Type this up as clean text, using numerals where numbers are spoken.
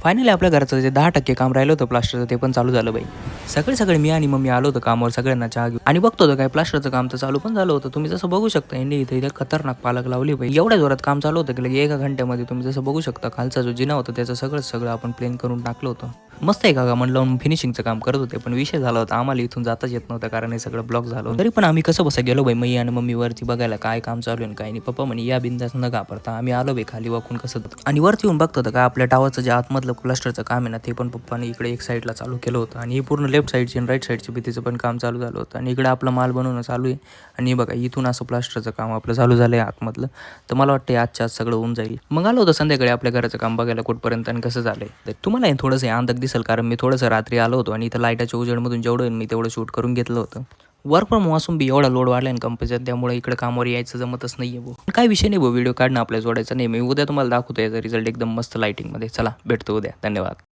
Finally आपल्या घराचं जे 10% काम राहिलं होतं प्लास्टरचं ते पण चालू झालं बाई. सकाळी मी आणि मम्मी आलो होतो कामावर सगळ्यांना चहा घेऊन आणि बघतो होतो काय प्लास्टरचं काम तर चालू पण झालं होतं. तुम्ही जसं बघू शकता यांनी इथे खतरनाक पालक लावली बाई. एवढ्या जोरात काम चालू होतं की लगे एका घंट्यामध्ये तुम्ही जसं बघू शकता खालचा जो जिना होता त्याचं सगळं आपण प्लेन करून टाकलं होतं. मस्त आहे का म्हणलं लावून फिनिशिंगचं काम करत होते पण विषय झाला होता आम्हाला इथून जाताच येत नव्हतं कारण हे सगळं ब्लॉक झालं होतं. तरी पण आम्ही कसं बसा गेलो बाई मी आणि मम्मी वरती बघायला काय काम चालू आहे काय नाही. पप्पा म्हणे या बिंदास न घाबरता आम्ही आलो बाई खाली वाकून कसं आणि वरती येऊन बघतो का आपल्या टावरचं जे आतमधलं प्लास्टरचं काम आहे ना ते पण पप्पाने इकडे एक साईडला चालू केलं होतं आणि पूर्ण लेफ्ट साईडची आणि राईट साईडची भीतीचं पण काम चालू झालं होतं आणि इकडे आपला माल बनवणं चालू आहे आणि बघा इथून असं प्लास्टरचं काम आपलं चालू झालं आहे आतमधलं. तर मला वाटतं आजच्या आज सगळं होऊन जाईल. मग आलो होतं संध्याकाळी आपल्या घराचं काम बघायला कुठपर्यंत आणि कसं झालंय. तर तुम्हाला हे थोडंसं अंदाज दिसेल कारण मी थोडंसं रात्री आलो होतो आणि इथं लाईटाच्या उजेडमधून जेवढं मी तेवढं शूट करून घेतलं होतं. वर्क फ्रॉम होम असून बी एवढा लोड वाढला आहे कंपनीचा त्यामुळे इकडे कामावर यायचं जमतच नाही आहे. काय विषय नाही व्हिडिओ काढणं आपल्या जोडायचा नाही. मी उद्या तुम्हाला दाखवतो याचा रिझल्ट एकदम मस्त लाईटिंगमध्ये. चला भेटतो उद्या. धन्यवाद.